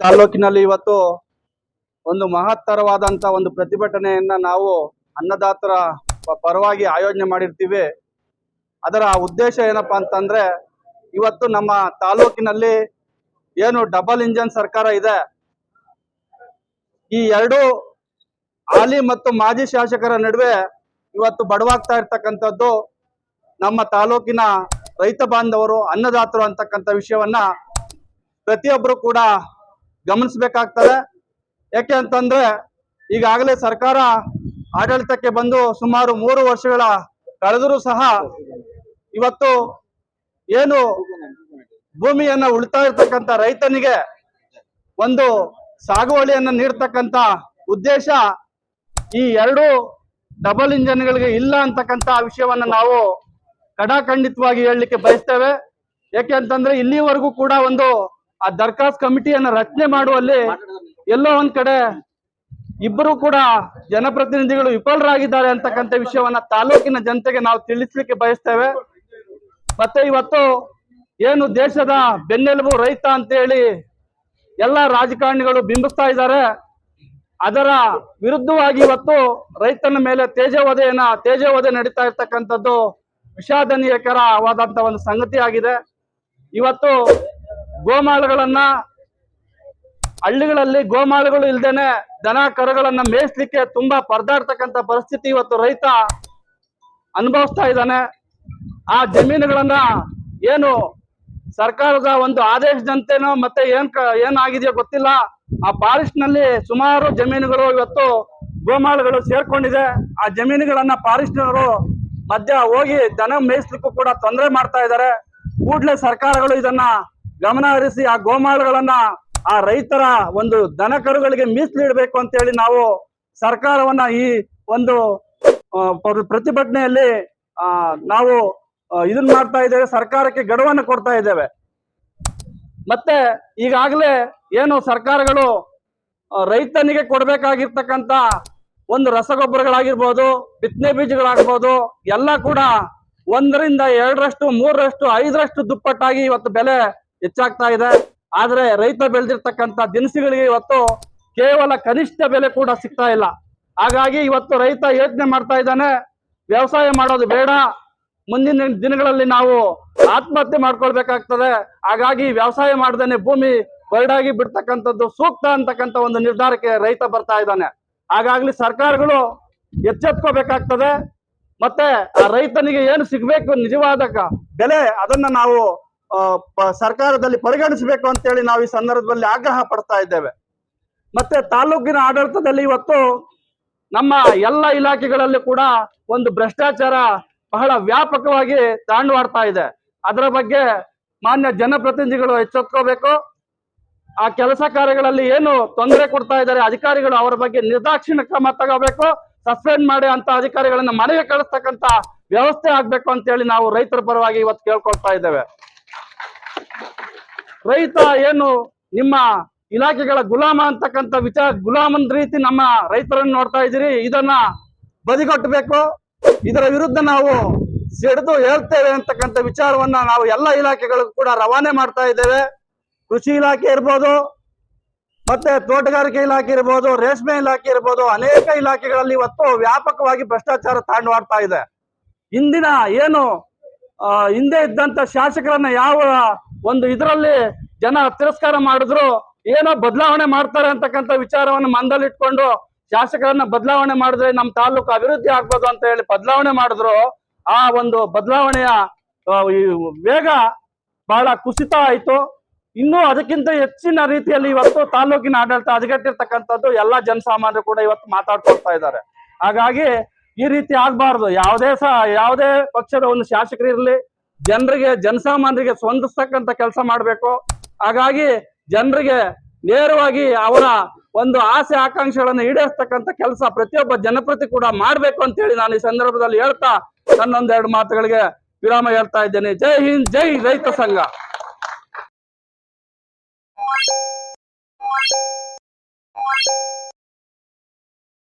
ತಾಲೂಕಿನಲ್ಲಿ ಇವತ್ತು ಒಂದು ಮಹತ್ತರವಾದಂತ ಒಂದು ಪ್ರತಿಭಟನೆಯನ್ನ ನಾವು ಅನ್ನದಾತರ ಪರವಾಗಿ ಆಯೋಜನೆ ಮಾಡಿರ್ತೀವಿ. ಅದರ ಉದ್ದೇಶ ಏನಪ್ಪಾ ಅಂತಂದ್ರೆ, ಇವತ್ತು ನಮ್ಮ ತಾಲೂಕಿನಲ್ಲಿ ಏನು ಡಬಲ್ ಇಂಜನ್ ಸರ್ಕಾರ ಇದೆ, ಈ ಎರಡು ಹಾಲಿ ಮತ್ತು ಮಾಜಿ ಶಾಸಕರ ನಡುವೆ ಇವತ್ತು ಬಡವಾಗ್ತಾ ಇರ್ತಕ್ಕಂಥದ್ದು ನಮ್ಮ ತಾಲೂಕಿನ ರೈತ ಬಾಂಧವರು, ಅನ್ನದಾತರು ಅಂತಕ್ಕಂಥ ವಿಷಯವನ್ನ ಪ್ರತಿಯೊಬ್ಬರು ಕೂಡ ಗಮನಿಸಬೇಕಾಗ್ತದೆ. ಯಾಕೆ ಅಂತಂದ್ರೆ, ಈಗಾಗಲೇ ಸರ್ಕಾರ ಆಡಳಿತಕ್ಕೆ ಬಂದು ಸುಮಾರು 3 ವರ್ಷಗಳ ಕಳೆದರೂ ಸಹ ಇವತ್ತು ಏನು ಭೂಮಿಯನ್ನ ಉಳಿತಾ ಇರ್ತಕ್ಕಂಥ ರೈತನಿಗೆ ಒಂದು ಸಾಗುವಳಿಯನ್ನ ನೀಡ್ತಕ್ಕಂಥ ಉದ್ದೇಶ ಈ ಎರಡು ಡಬಲ್ ಇಂಜನ್ಗಳಿಗೆ ಇಲ್ಲ ಅಂತಕ್ಕಂಥ ವಿಷಯವನ್ನ ನಾವು ಕಡಾಖಂಡಿತವಾಗಿ ಹೇಳಲಿಕ್ಕೆ ಬಯಸ್ತೇವೆ. ಯಾಕೆ ಅಂತಂದ್ರೆ, ಇಲ್ಲಿವರೆಗೂ ಕೂಡ ಒಂದು ಆ ದರ್ಖಾಸ್ತ್ ಕಮಿಟಿಯನ್ನ ರಚನೆ ಮಾಡುವಲ್ಲಿ ಎಲ್ಲೋ ಒಂದ್ ಕಡೆ ಇಬ್ಬರು ಕೂಡ ಜನಪ್ರತಿನಿಧಿಗಳು ವಿಫಲರಾಗಿದ್ದಾರೆ ಅಂತಕ್ಕಂಥ ವಿಷಯವನ್ನ ತಾಲೂಕಿನ ಜನತೆಗೆ ನಾವು ತಿಳಿಸ್ಲಿಕ್ಕೆ ಬಯಸ್ತೇವೆ. ಮತ್ತೆ ಇವತ್ತು ಏನು ದೇಶದ ಬೆನ್ನೆಲುಬು ರೈತ ಅಂತ ಹೇಳಿ ಎಲ್ಲ ರಾಜಕಾರಣಿಗಳು ಬಿಂಬಿಸ್ತಾ ಇದ್ದಾರೆ, ಅದರ ವಿರುದ್ಧವಾಗಿ ಇವತ್ತು ರೈತನ ಮೇಲೆ ತೇಜೋವಧೆ ನಡೀತಾ ಇರ್ತಕ್ಕಂಥದ್ದು ವಿಷಾದನೀಯಕರವಾದಂತ ಒಂದು ಸಂಗತಿ ಆಗಿದೆ. ಇವತ್ತು ಗೋಮಾಳಗಳನ್ನ, ಹಳ್ಳಿಗಳಲ್ಲಿ ಗೋಮಾಳಗಳು ಇಲ್ದೇನೆ ದನ ಕರುಗಳನ್ನ ಮೇಯಿಸ್ಲಿಕ್ಕೆ ತುಂಬಾ ಪರದಾಡ್ತಕ್ಕಂಥ ಪರಿಸ್ಥಿತಿ ಇವತ್ತು ರೈತ ಅನುಭವಿಸ್ತಾ ಇದ್ದಾನೆ. ಆ ಜಮೀನುಗಳನ್ನ ಏನು ಸರ್ಕಾರದ ಒಂದು ಆದೇಶದಂತೆನೋ ಮತ್ತೆ ಏನಾಗಿದೆಯೋ ಗೊತ್ತಿಲ್ಲ, ಆ ಫಾರೆಸ್ಟ್ ನಲ್ಲಿ ಸುಮಾರು ಜಮೀನುಗಳು ಇವತ್ತು ಗೋಮಾಳಗಳು ಸೇರ್ಕೊಂಡಿದೆ. ಆ ಜಮೀನುಗಳನ್ನ ಫಾರೆಸ್ಟ್ನವರು ಮಧ್ಯ ಹೋಗಿ ದನ ಮೇಯಿಸ್ಲಿಕ್ಕೂ ಕೂಡ ತೊಂದರೆ ಮಾಡ್ತಾ ಇದ್ದಾರೆ. ಕೂಡಲೇ ಸರ್ಕಾರಗಳು ಇದನ್ನ ಗಮನ ಹರಿಸಿ ಆ ಗೋಮಾಳಗಳನ್ನ ಆ ರೈತರ ಒಂದು ದನ ಕರುಗಳಿಗೆ ಮೀಸಲಿಡಬೇಕು ಅಂತ ಹೇಳಿ ನಾವು ಸರ್ಕಾರವನ್ನ ಈ ಒಂದು ಪ್ರತಿಭಟನೆಯಲ್ಲಿ ನಾವು ಇದನ್ನ ಮಾಡ್ತಾ ಇದ್ದೇವೆ, ಸರ್ಕಾರಕ್ಕೆ ಗಡುವನ್ನು ಕೊಡ್ತಾ ಇದ್ದೇವೆ. ಮತ್ತೆ ಈಗಾಗಲೇ ಏನು ಸರ್ಕಾರಗಳು ರೈತನಿಗೆ ಕೊಡ್ಬೇಕಾಗಿರ್ತಕ್ಕಂಥ ಒಂದು ರಸಗೊಬ್ಬರಗಳಾಗಿರ್ಬೋದು, ಬಿತ್ತನೆ ಬೀಜಗಳಾಗ್ಬೋದು, ಎಲ್ಲ ಕೂಡ 1ರಿಂದ 2ರಷ್ಟು 3ರಷ್ಟು 5ರಷ್ಟು ದುಪ್ಪಟ್ಟಾಗಿ ಇವತ್ತು ಬೆಲೆ ಹೆಚ್ಚಾಗ್ತಾ ಇದೆ. ಆದ್ರೆ ರೈತ ಬೆಳೆದಿರ್ತಕ್ಕಂಥ ದಿನಸಿಗಳಿಗೆ ಇವತ್ತು ಕೇವಲ ಕನಿಷ್ಠ ಬೆಲೆ ಕೂಡ ಸಿಗ್ತಾ ಇಲ್ಲ. ಹಾಗಾಗಿ ಇವತ್ತು ರೈತ ಯೋಚನೆ ಮಾಡ್ತಾ ಇದ್ದಾನೆ, ವ್ಯವಸಾಯ ಮಾಡೋದು ಬೇಡ, ಮುಂದಿನ ದಿನಗಳಲ್ಲಿ ನಾವು ಆತ್ಮಹತ್ಯೆ ಮಾಡ್ಕೊಳ್ಬೇಕಾಗ್ತದೆ, ಹಾಗಾಗಿ ವ್ಯವಸಾಯ ಮಾಡ್ದೇನೆ ಭೂಮಿ ಬರಡಾಗಿ ಬಿಡ್ತಕ್ಕಂಥದ್ದು ಸೂಕ್ತ ಅಂತಕ್ಕಂಥ ಒಂದು ನಿರ್ಧಾರಕ್ಕೆ ರೈತ ಬರ್ತಾ ಇದ್ದಾನೆ. ಹಾಗಾಗಿ ಸರ್ಕಾರಗಳು ಎಚ್ಚೆತ್ಕೋಬೇಕಾಗ್ತದೆ. ಮತ್ತೆ ಆ ರೈತನಿಗೆ ಏನು ಸಿಗ್ಬೇಕು ನಿಜವಾದ ಬೆಲೆ, ಅದನ್ನ ನಾವು ಸರ್ಕಾರದಲ್ಲಿ ಪರಿಗಣಿಸಬೇಕು ಅಂತೇಳಿ ನಾವು ಈ ಸಂದರ್ಭದಲ್ಲಿ ಆಗ್ರಹ ಪಡ್ತಾ ಇದ್ದೇವೆ. ಮತ್ತೆ ತಾಲೂಕಿನ ಆಡಳಿತದಲ್ಲಿ ಇವತ್ತು ನಮ್ಮ ಎಲ್ಲ ಇಲಾಖೆಗಳಲ್ಲಿ ಕೂಡ ಒಂದು ಭ್ರಷ್ಟಾಚಾರ ಬಹಳ ವ್ಯಾಪಕವಾಗಿ ತಾಂಡವಾಡ್ತಾ ಇದೆ. ಅದರ ಬಗ್ಗೆ ಮಾನ್ಯ ಜನಪ್ರತಿನಿಧಿಗಳು ಎಚ್ಚೆತ್ಕೋಬೇಕು. ಆ ಕೆಲಸ ಕಾರ್ಯಗಳಲ್ಲಿ ಏನು ತೊಂದರೆ ಕೊಡ್ತಾ ಇದ್ದಾರೆ ಅಧಿಕಾರಿಗಳು, ಅವರ ಬಗ್ಗೆ ನಿರ್ದಾಕ್ಷಿಣ್ಯ ಕ್ರಮ ತಗೋಬೇಕು. ಸಸ್ಪೆಂಡ್ ಮಾಡಿ ಅಂತ ಅಧಿಕಾರಿಗಳನ್ನ ಮನೆಗೆ ಕಳಿಸ್ತಕ್ಕಂತ ವ್ಯವಸ್ಥೆ ಆಗ್ಬೇಕು ಅಂತ ಹೇಳಿ ನಾವು ರೈತರ ಪರವಾಗಿ ಇವತ್ತು ಕೇಳ್ಕೊಳ್ತಾ ಇದ್ದೇವೆ. ರೈತ ಏನು ನಿಮ್ಮ ಇಲಾಖೆಗಳ ಗುಲಾಮ ಅಂತಕ್ಕಂಥ ಗುಲಾಮನ್ ರೀತಿ ನಮ್ಮ ರೈತರನ್ನು ನೋಡ್ತಾ ಇದ್ದೀರಿ, ಇದನ್ನ ಬದಿಗೊಟ್ಟಬೇಕು. ಇದರ ವಿರುದ್ಧ ನಾವು ಸಿಡಿದು ಹೇಳ್ತೇವೆ ಅಂತಕ್ಕಂಥ ವಿಚಾರವನ್ನ ನಾವು ಎಲ್ಲ ಇಲಾಖೆಗಳಿಗೂ ಕೂಡ ರವಾನೆ ಮಾಡ್ತಾ ಇದ್ದೇವೆ. ಕೃಷಿ ಇಲಾಖೆ ಇರ್ಬೋದು, ಮತ್ತೆ ತೋಟಗಾರಿಕೆ ಇಲಾಖೆ ಇರ್ಬೋದು, ರೇಷ್ಮೆ ಇಲಾಖೆ ಇರ್ಬೋದು, ಅನೇಕ ಇಲಾಖೆಗಳಲ್ಲಿ ಇವತ್ತು ವ್ಯಾಪಕವಾಗಿ ಭ್ರಷ್ಟಾಚಾರ ತಾಂಡವಾಡ್ತಾ ಇದೆ. ಹಿಂದಿನ ಏನು ಹಿಂದೆ ಇದ್ದಂತ ಶಾಸಕರನ್ನ ಯಾವ ಒಂದು ಇದರಲ್ಲಿ ಜನ ತಿರಸ್ಕಾರ ಮಾಡಿದ್ರು, ಏನೋ ಬದಲಾವಣೆ ಮಾಡ್ತಾರೆ ಅಂತಕ್ಕಂಥ ವಿಚಾರವನ್ನು ಮಂದಲಿಟ್ಕೊಂಡು ಶಾಸಕರನ್ನ ಬದಲಾವಣೆ ಮಾಡಿದ್ರೆ ನಮ್ಮ ತಾಲೂಕು ಅಭಿವೃದ್ಧಿ ಆಗ್ಬೋದು ಅಂತ ಹೇಳಿ ಬದಲಾವಣೆ ಮಾಡಿದ್ರು. ಆ ಒಂದು ಬದಲಾವಣೆಯ ವೇಗ ಬಹಳ ಕುಸಿತ ಆಯ್ತು. ಇನ್ನೂ ಅದಕ್ಕಿಂತ ಹೆಚ್ಚಿನ ರೀತಿಯಲ್ಲಿ ಇವತ್ತು ತಾಲೂಕಿನ ಆಡಳಿತ ಹದಗೆಟ್ಟಿರ್ತಕ್ಕಂಥದ್ದು ಎಲ್ಲ ಜನಸಾಮಾನ್ಯರು ಕೂಡ ಇವತ್ತು ಮಾತಾಡ್ಕೊಳ್ತಾ ಇದ್ದಾರೆ. ಹಾಗಾಗಿ ಈ ರೀತಿ ಆಗ್ಬಾರ್ದು. ಯಾವುದೇ ಪಕ್ಷದ ಒಂದು ಶಾಸಕರು ಇರಲಿ, ಜನಸಾಮಾನ್ಯರಿಗೆ ಸ್ಪಂದಿಸ್ತಕ್ಕಂಥ ಕೆಲಸ ಮಾಡಬೇಕು. ಹಾಗಾಗಿ ಜನರಿಗೆ ನೇರವಾಗಿ ಅವರ ಒಂದು ಆಸೆ ಆಕಾಂಕ್ಷೆಗಳನ್ನು ಈಡೇರಿಸ್ತಕ್ಕಂಥ ಕೆಲಸ ಪ್ರತಿಯೊಬ್ಬ ಜನಪ್ರತಿ ಕೂಡ ಮಾಡಬೇಕು ಅಂತ ಹೇಳಿ ನಾನು ಈ ಸಂದರ್ಭದಲ್ಲಿ ಹೇಳ್ತಾ ನನ್ನೊಂದೆರಡು ಮಾತುಗಳಿಗೆ ವಿರಾಮ ಹೇಳ್ತಾ ಇದ್ದೇನೆ. ಜೈ ಹಿಂದ್, ಜೈ ರೈತ ಸಂಘ.